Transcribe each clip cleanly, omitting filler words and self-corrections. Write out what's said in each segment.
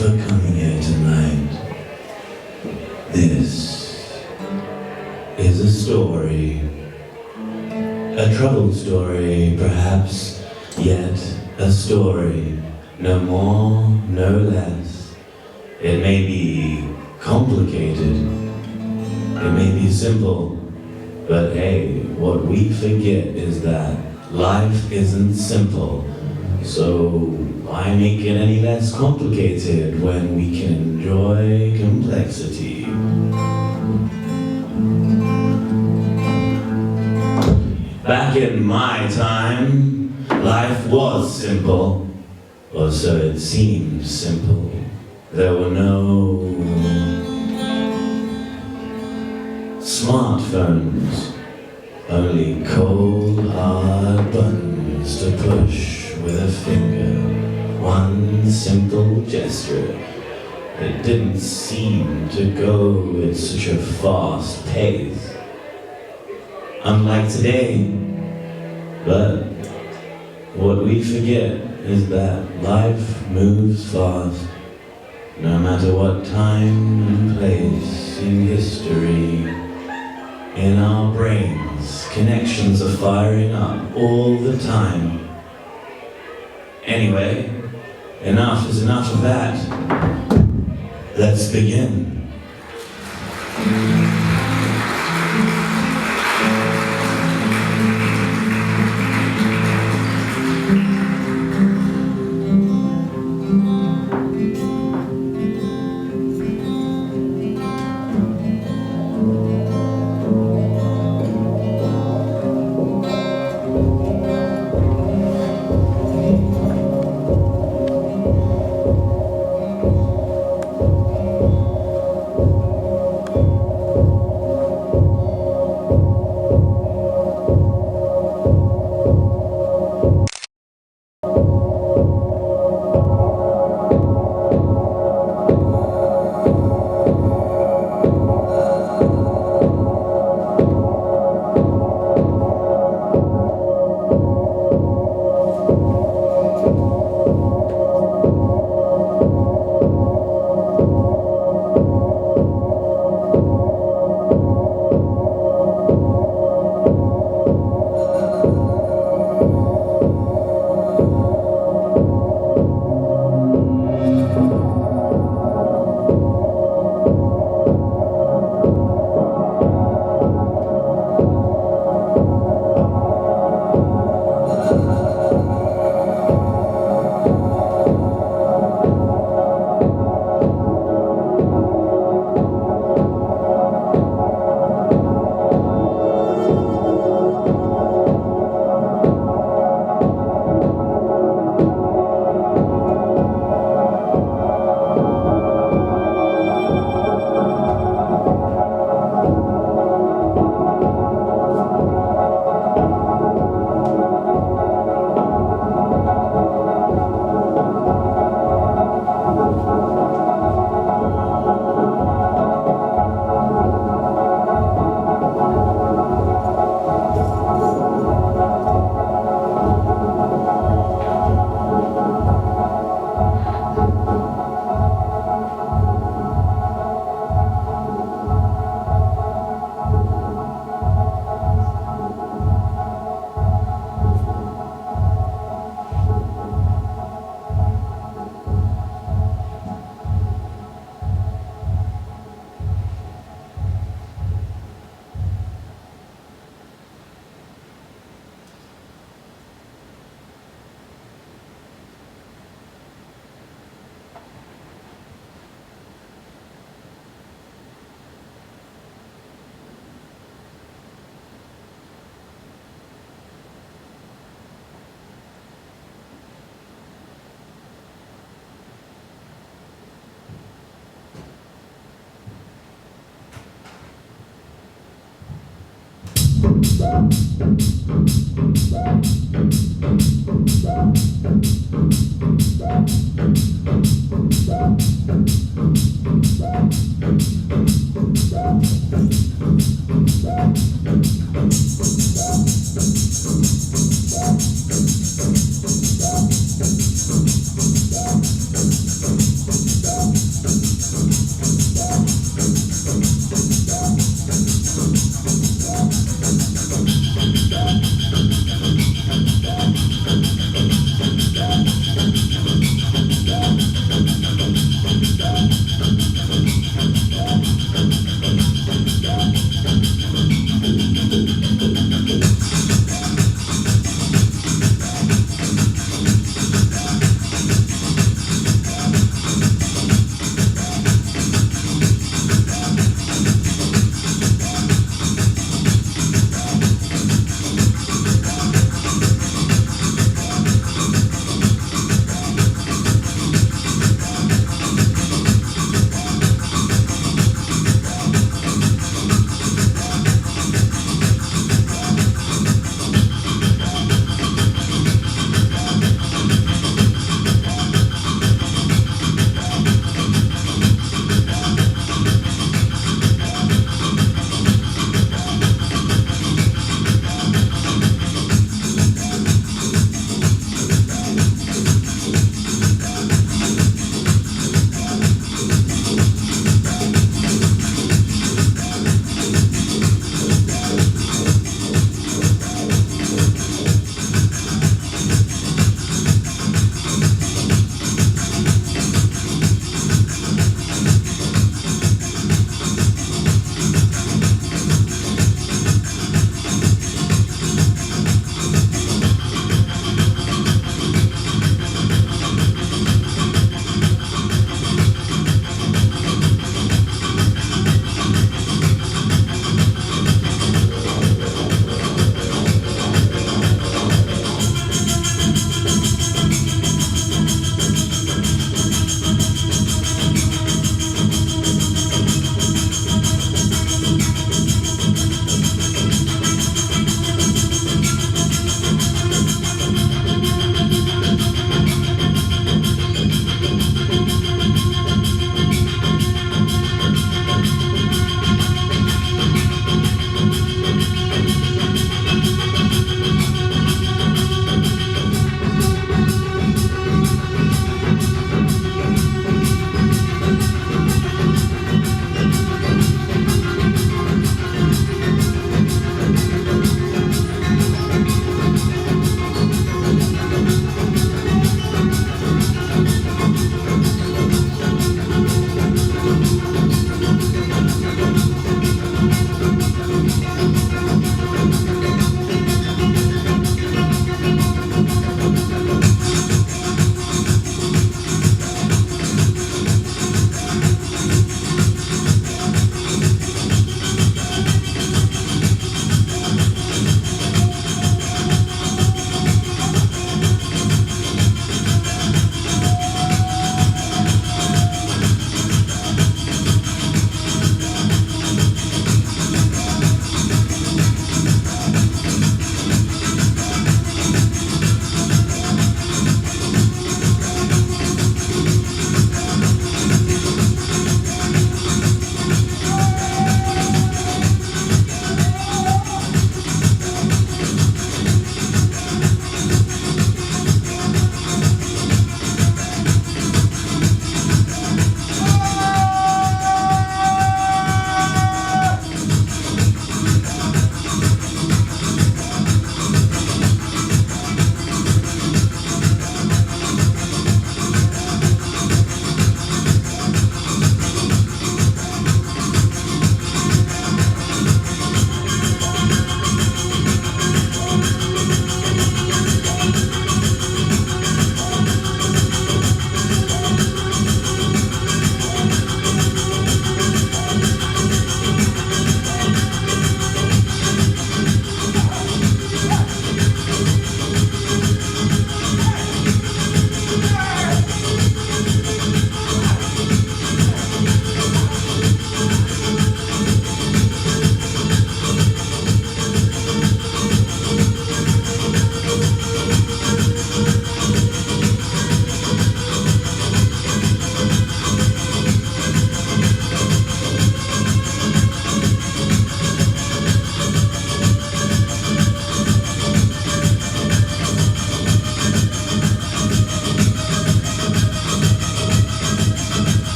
for coming here tonight. This is a story, a troubled story perhaps, yet a story, no more, no less. It may be complicated, it may be simple, but hey, what we forget is that life isn't simple. So why make it any less complicated when we can enjoy complexity? Back in my time, life was simple, or so it seemed simple. There were no smartphones, only cold, hard buttons to push with a finger, one simple gesture. It didn't seem to go at such a fast pace, unlike today. But what we forget is that life moves fast, no matter what time and place in history. In our brains, connections are firing up all the time. Anyway, enough is enough of that. Let's begin.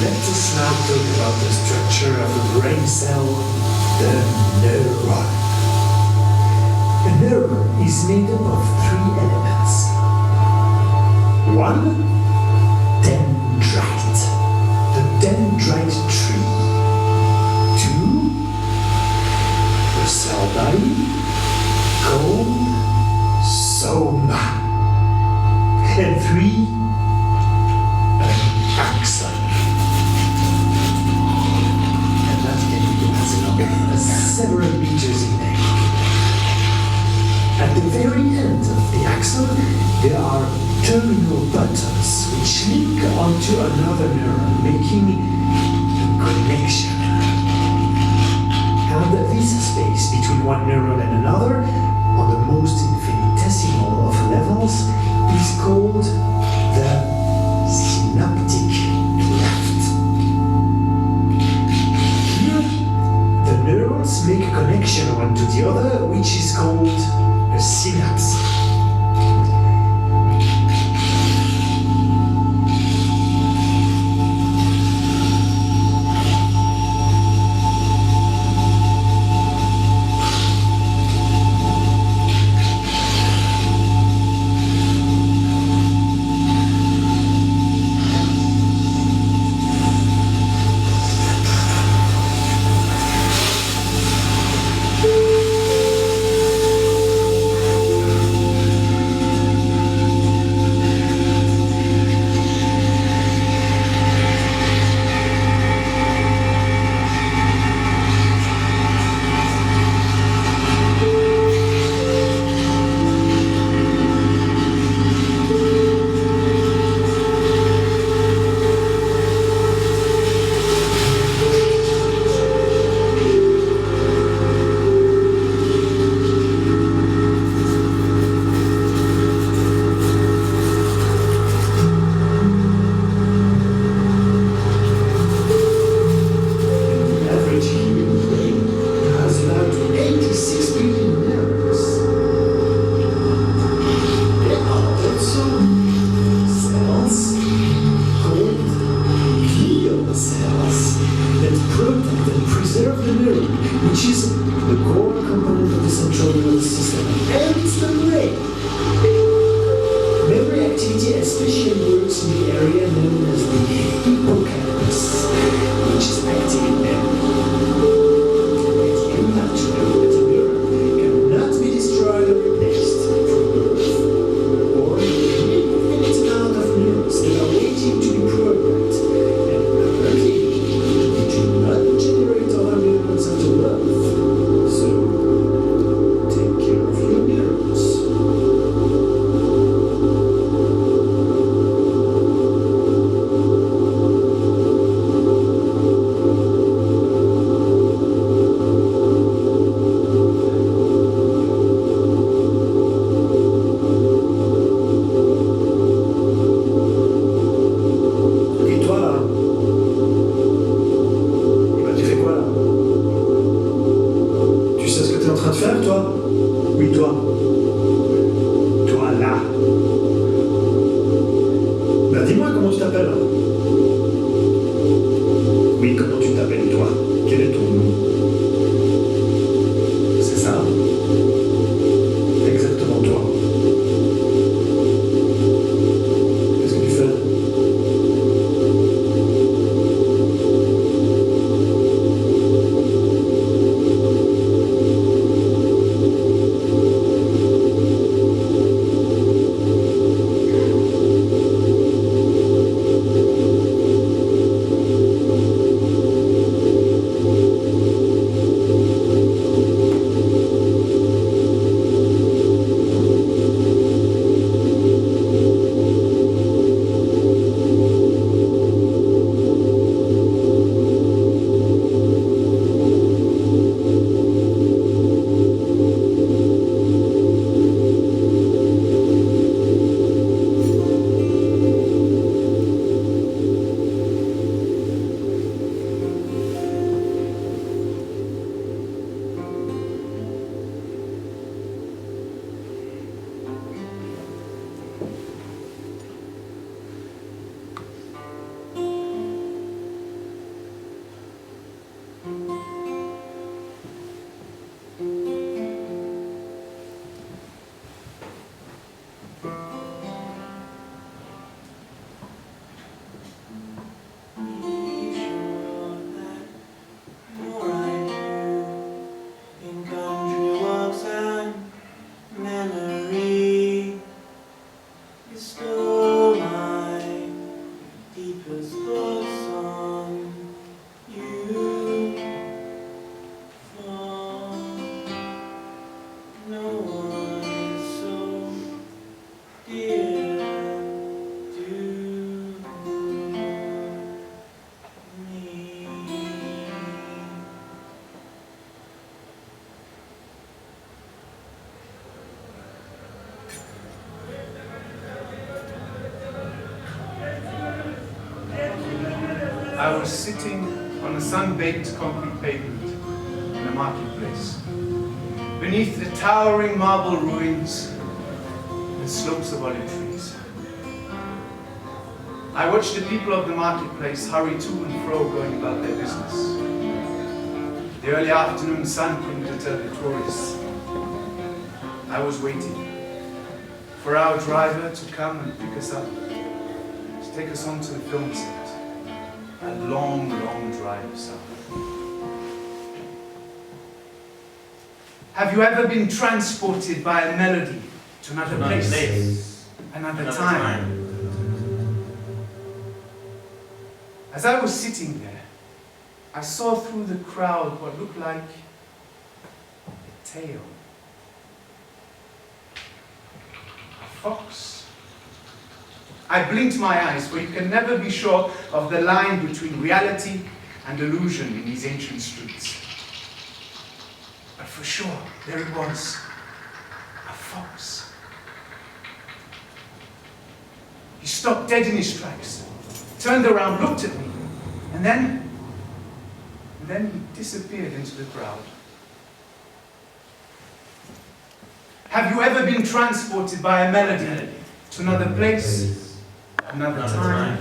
let us now talk about the structure of the brain cell, the neuron. A neuron is made up of three elements. One, dendrite, the dendrite tree. Two, the cell body called soma. And three, an axon. And that can be as long as several meters in length. At the very end of the axon, there are terminal buttons which link onto another neuron, making a connection. And this space between one neuron and another, on the most infinitesimal of levels, is called the synaptic cleft. Here, the neurons make a connection one to the other, which is called a synapse. 'cause the sun you fall, no one is so dear to me. I was sitting on a sun-baked concrete pavement in a marketplace, beneath the towering marble ruins and slopes of olive trees. I watched the people of the marketplace hurry to and fro, going about their business. The early afternoon sun couldn't deter the tourists. I was waiting for our driver to come and pick us up, to take us onto the film set. A long, long drive south. Have you ever been transported by a melody to another place, another time? As I was sitting there, I saw through the crowd what looked like a tail. A fox. I blinked my eyes, for you can never be sure of the line between reality and illusion in these ancient streets. But for sure, there it was, a fox. He stopped dead in his tracks, turned around, looked at me, and then he disappeared into the crowd. Have you ever been transported by a melody to another place? Another time.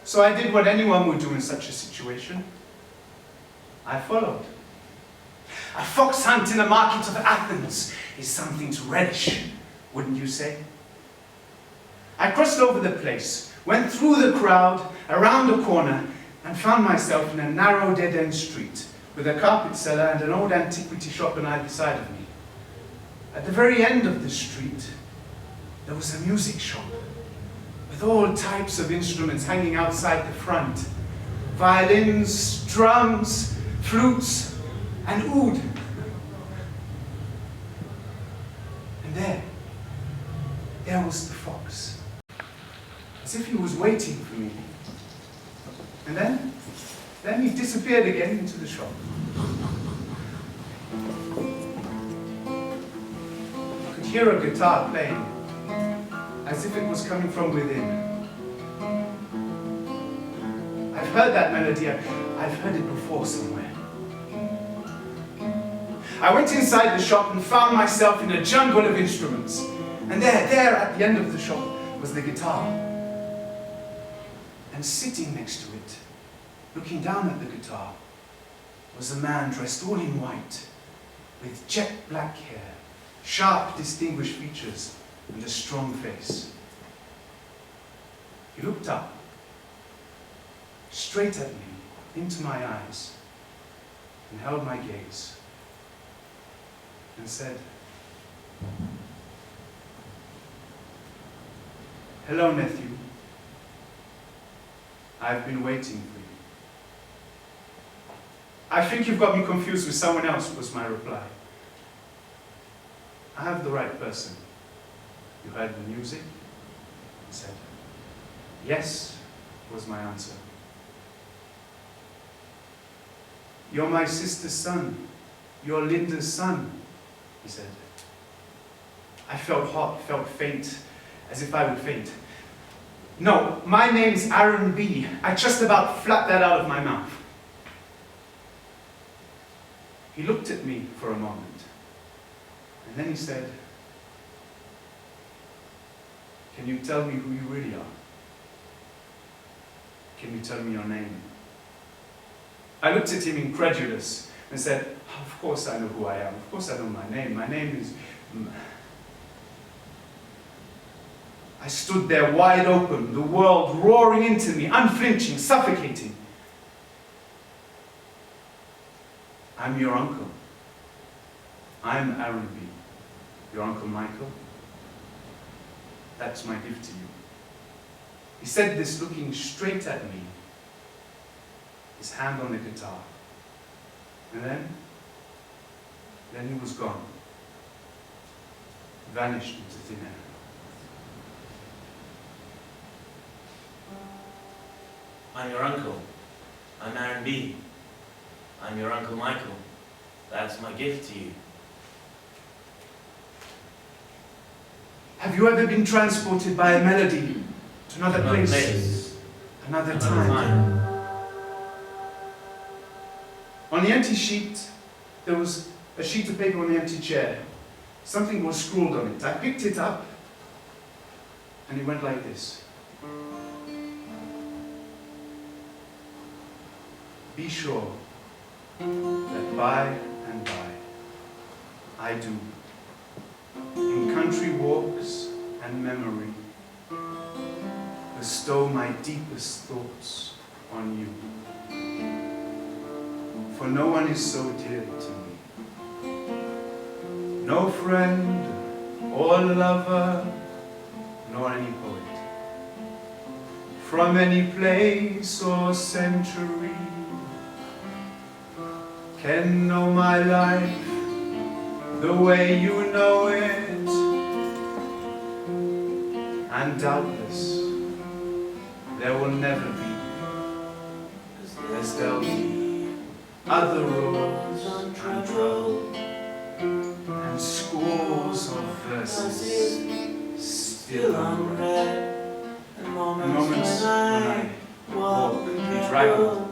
So I did what anyone would do in such a situation. I followed. A fox hunt in the market of Athens is something to relish, wouldn't you say? I crossed over the place, went through the crowd, around a corner, and found myself in a narrow dead-end street with a carpet seller and an old antiquity shop on either side of me. At the very end of the street, there was a music shop with all types of instruments hanging outside the front. Violins, drums, flutes, and oud. And there was the fox, as if he was waiting for me. And then he disappeared again into the shop. I could hear a guitar playing, as if it was coming from within. I've heard that melody, I've heard it before somewhere. I went inside the shop and found myself in a jungle of instruments. And there at the end of the shop was the guitar. And sitting next to it, looking down at the guitar, was a man dressed all in white, with jet black hair, sharp, distinguished features, and a strong face. He looked up, straight at me, into my eyes, and held my gaze, and said, "Hello, nephew. I've been waiting for you." "I think you've got me confused with someone else," was my reply. "I have the right person." "You heard the music?" he said. "Yes," was my answer. "You're my sister's son. You're Linda's son," he said. I felt hot, felt faint, as if I would faint. "No, my name's Aaron B. I just about flapped that out of my mouth." He looked at me for a moment, and then he said, "Can you tell me who you really are? Can you tell me your name?" I looked at him incredulous and said, "Of course I know who I am. Of course I know my name. My name is..." I stood there wide open, the world roaring into me, unflinching, suffocating. "I'm your uncle. I'm Aaron B. Your Uncle Michael. That's my gift to you." He said this looking straight at me, his hand on the guitar. And then he was gone. Vanished into thin air. I'm your uncle. I'm Aaron B. I'm your Uncle Michael. That's my gift to you. Have you ever been transported by a melody to another place, another time? On the empty sheet, there was a sheet of paper on the empty chair. Something was scrawled on it. I picked it up, and it went like this. Be sure that by and by, I do, in country walks and memory, bestow my deepest thoughts on you. For no one is so dear to me. No friend or lover, nor any poet. From any place or century, can know my life the way you know it, and doubtless there will never be, as there'll be other roads and trouble, and scores of verses still unread, and moments when I walk bedraggled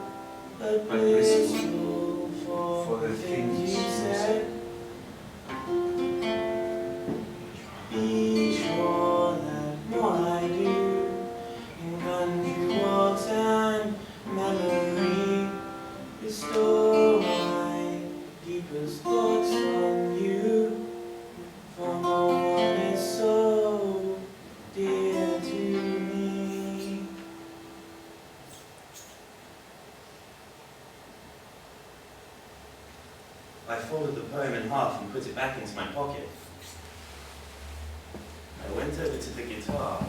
but blissful for the things you said. Be sure that what I do in country walks and memory bestow my deepest thoughts on you, for no one is so dear to me. I folded the poem in half and put it back into my pocket. I went over to the guitar,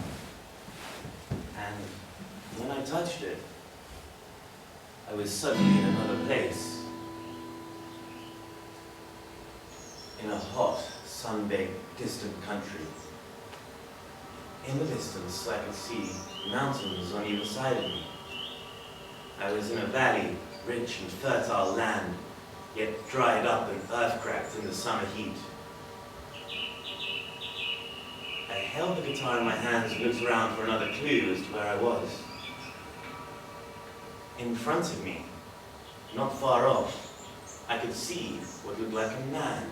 and when I touched it, I was suddenly in another place. In a hot, sun-baked, distant country. In the distance, I could see mountains on either side of me. I was in a valley, rich and fertile land, yet dried up and earth-cracked in the summer heat. I held the guitar in my hands and looked around for another clue as to where I was. In front of me, not far off, I could see what looked like a man,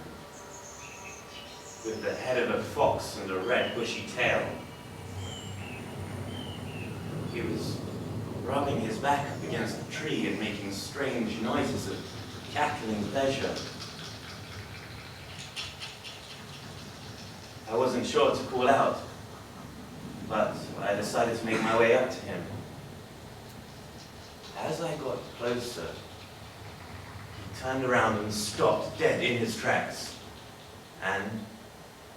with the head of a fox and a red bushy tail. He was rubbing his back up against a tree and making strange noises of cackling pleasure. I wasn't sure to call out, but I decided to make my way up to him. As I got closer, he turned around and stopped dead in his tracks. And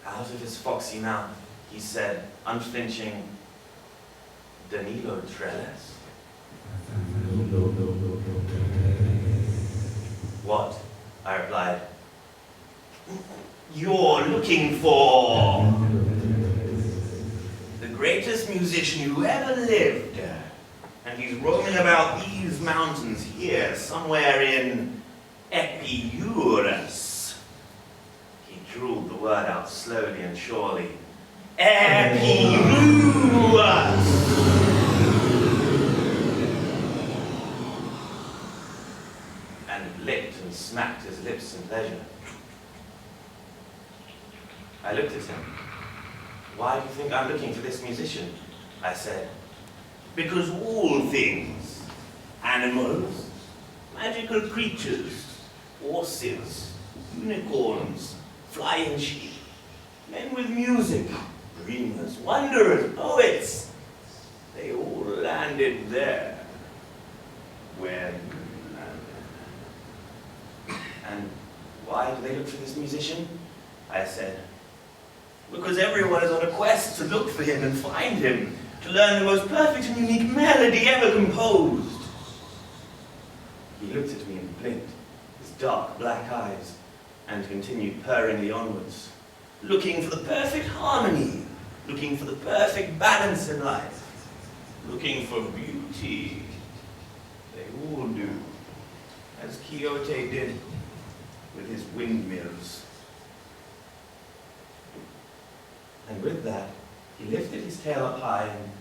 out of his foxy mouth, he said, unflinching, "Danilo Trellis?" "What?" I replied. "You're looking for the greatest musician who ever lived, and he's roaming about these mountains here, somewhere in Epirus." He drooled the word out slowly and surely. Epirus! And licked and smacked his lips in pleasure. I looked at him. "Why do you think I'm looking for this musician?" I said. "Because all things, animals, magical creatures, horses, unicorns, flying sheep, men with music, dreamers, wanderers, poets, they all landed there where you landed." "And why do they look for this musician?" I said. "Because everyone is on a quest to look for him and find him. to learn the most perfect and unique melody ever composed. He looked at me and blinked his dark black eyes and continued purringly onwards, looking for the perfect harmony, looking for the perfect balance in life, looking for beauty. They all do, as Quixote did with his windmills. And with that, he lifted his tail up high and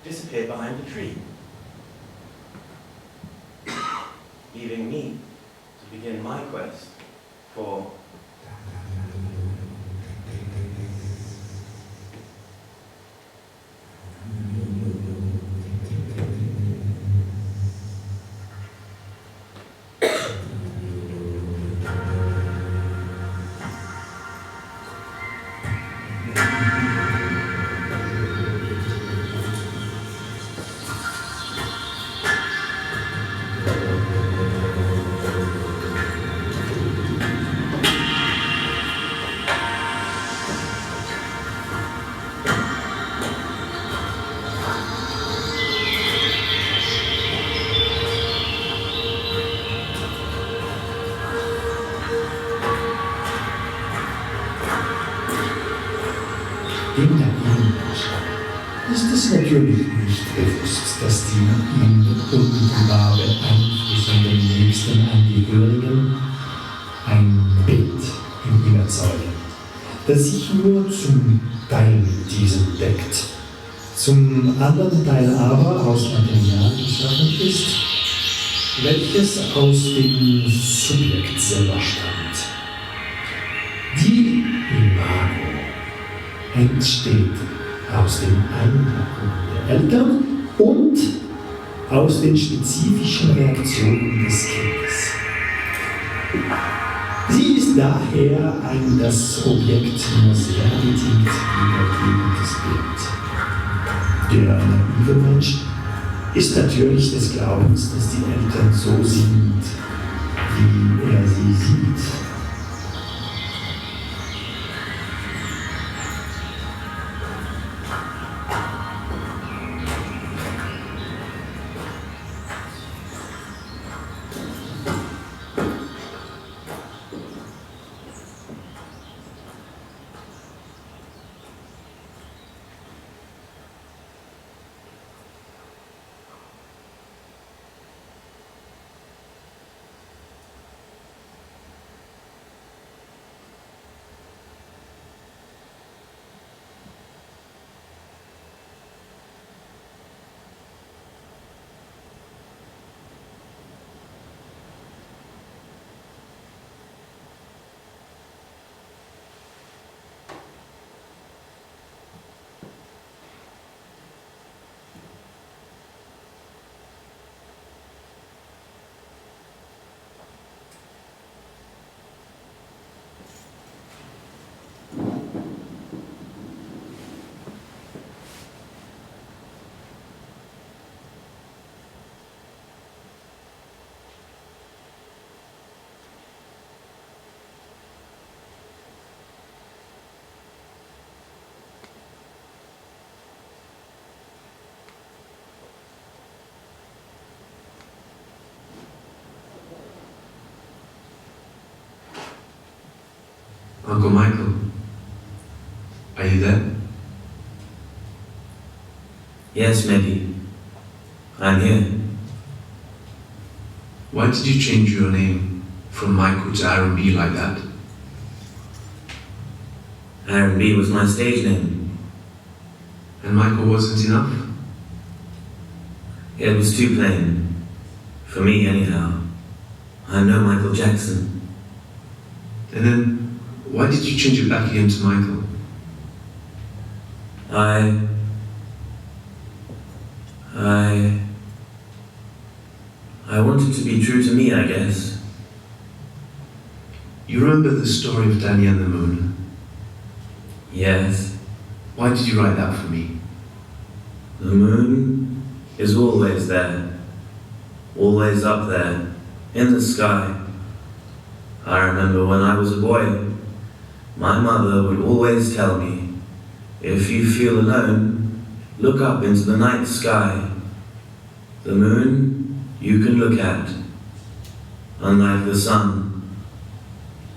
disappeared behind a tree, leaving me to begin my quest for Dem dagegen ist es natürlich nicht bewusst, dass die ihm unmittelbar beeinflussenden nächsten Angehörigen ein Bild in ihm erzeugen, das sich nur zum Teil mit diesem deckt, zum anderen Teil aber aus Material geschaffen ist, welches aus dem Subjekt selber stammt. Die Imago entsteht aus dem Einpacken der Eltern und aus den spezifischen Reaktionen des Kindes. Sie ist daher ein das Objekt nur sehr bedingt wiedergebendes Bild. Der naive Mensch ist natürlich des Glaubens, dass die Eltern so sind, wie er sie sieht. Uncle Michael, are you there? Yes, Mehdi. I'm here. Why did you change your name from Michael to R&B like that? R&B was my stage name. And Michael wasn't enough? It was too plain. For me, anyhow. I'm no Michael Jackson. And then, why did you change it back again to Michael? I wanted to be true to me, I guess. You remember the story of Danny and the Moon? Yes. Why did you write that for me? The moon is always there. Always up there, in the sky. I remember when I was a boy, my mother would always tell me, if you feel alone, Look up into the night sky. The moon you can look at, unlike the sun,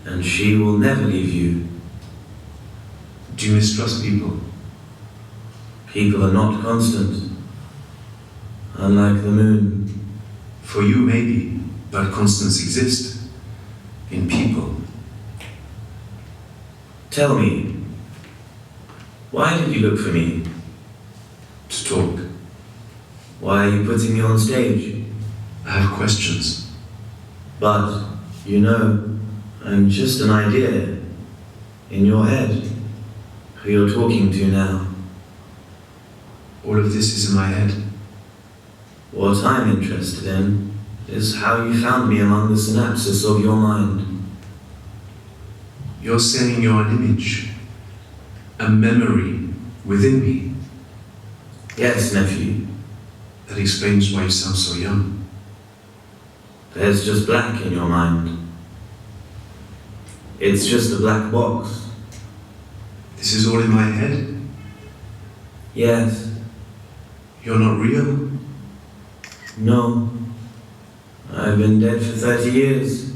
and she will never leave you. Do you mistrust people? People are not constant, unlike the moon. For you, maybe, but constants exist in people. Tell me, why did you look for me? To talk. Why are you putting me on stage? I have questions. But, you know, I'm just an idea in your head, who you're talking to now. All of this is in my head. What I'm interested in is how you found me among the synapses of your mind. You're saying you're an image, a memory within me. Yes, nephew. That explains why you sound so young. There's just black in your mind. It's just a black box. This is all in my head? Yes. You're not real? No. I've been dead for 30 years.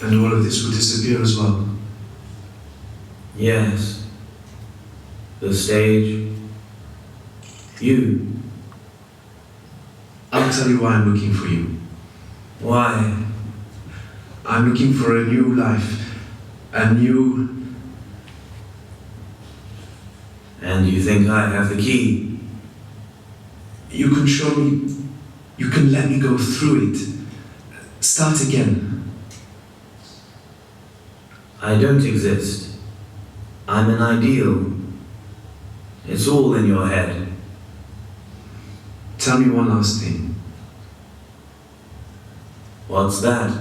And all of this will disappear as well? Yes. The stage. You. I'll tell you why I'm looking for you. Why? I'm looking for a new life, a new... And you think I have the key? You can show me, you can let me go through it. Start again. I don't exist. I'm an ideal. It's all in your head. Tell me one last thing. What's that?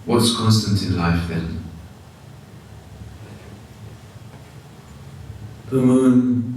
What's constant in life then? The moon.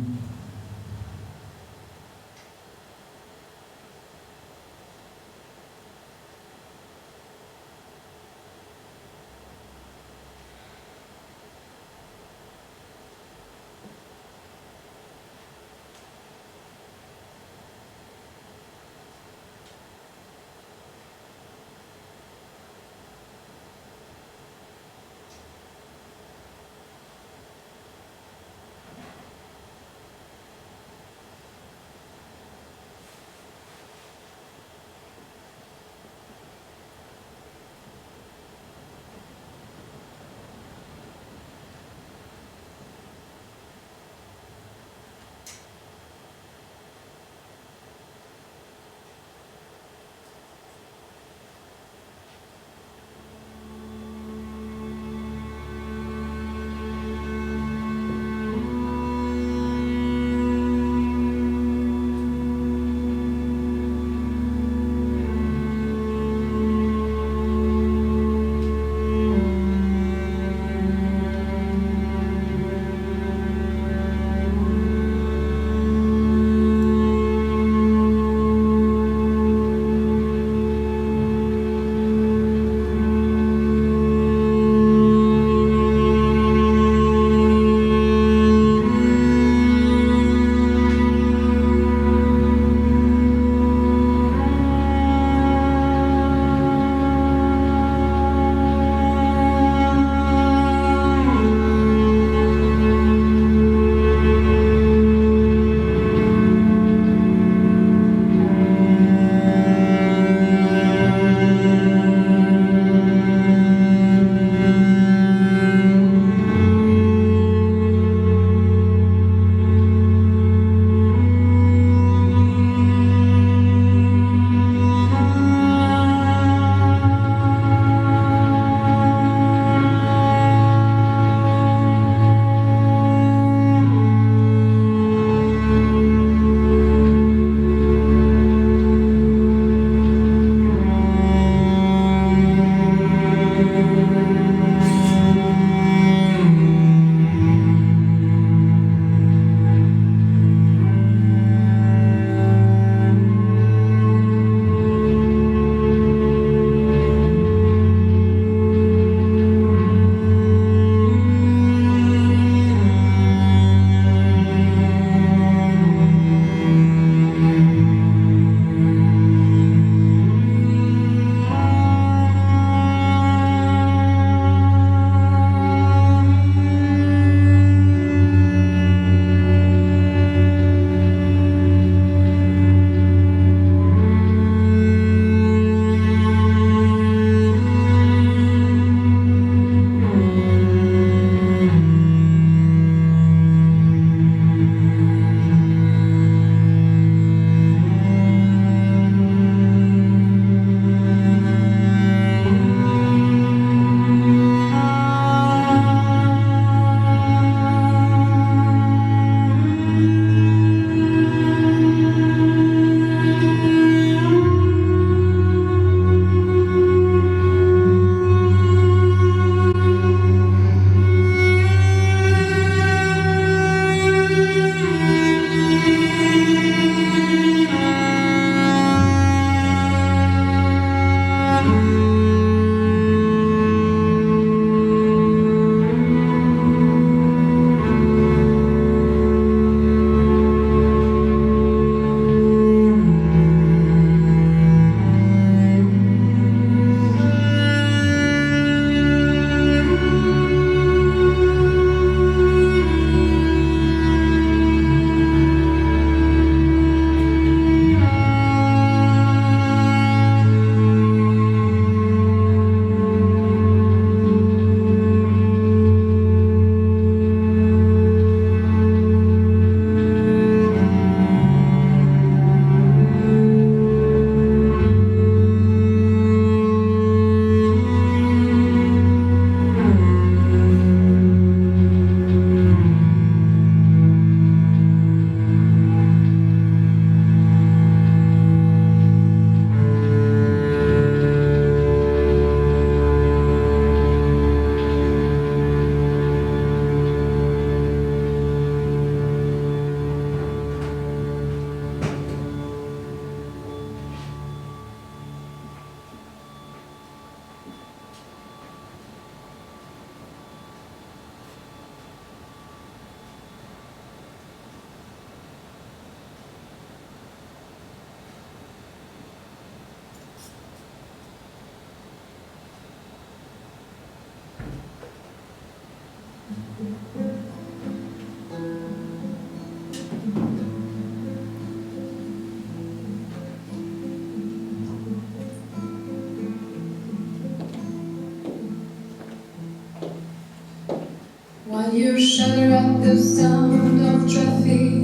While you shudder at the sound of traffic,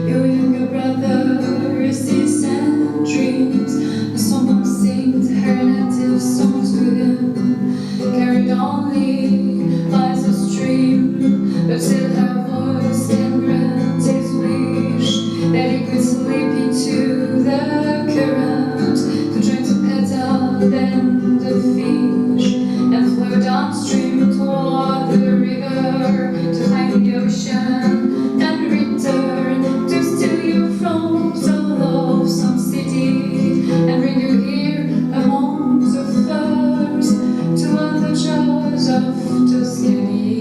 your younger brother resists and dreams. And someone sings her native songs to him, carried only by the stream, but still her voice can grant his wish that he could slip into the current to join the petal and the fish and flow downstream toward the river to find the ocean and return to steal you from the love of some city and bring you here among the firs to all the joys of Tuscany.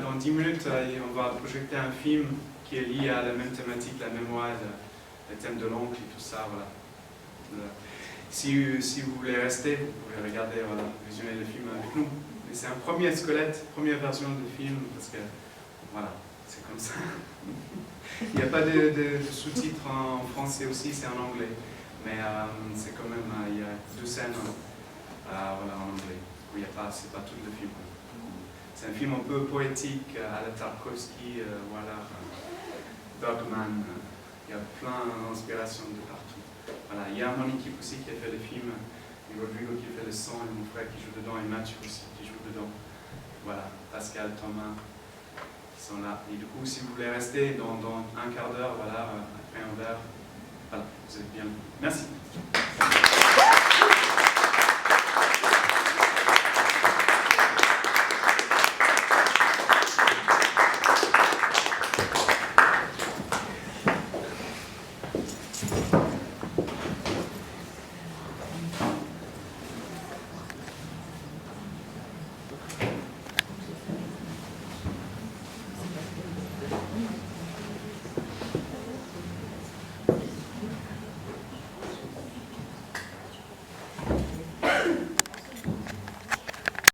Dans 10 minutes, on va projeter un film qui est lié à la même thématique, la mémoire, le thème de l'oncle et tout ça. Voilà. Si vous voulez rester, vous pouvez regarder, voilà, visionner le film avec nous. Mais c'est un premier squelette, première version du film, parce que voilà, c'est comme ça. Il n'y a pas de sous-titres en français aussi, c'est en anglais. Mais c'est quand même, il y a 2 scènes voilà, en anglais. Il n'y a pas, c'est pas tout le film. C'est un film un peu poétique, à la Tarkovsky, voilà, Dogman. Il y a plein d'inspirations de partout. Voilà, il y a mon équipe aussi qui a fait le film, et Rodrigo qui fait le son, et mon frère qui joue dedans, et Mathieu aussi qui joue dedans. Voilà, Pascal, Thomas, qui sont là. Et du coup, si vous voulez rester dans un quart d'heure, voilà, après un verre, voilà, vous êtes bien. Merci.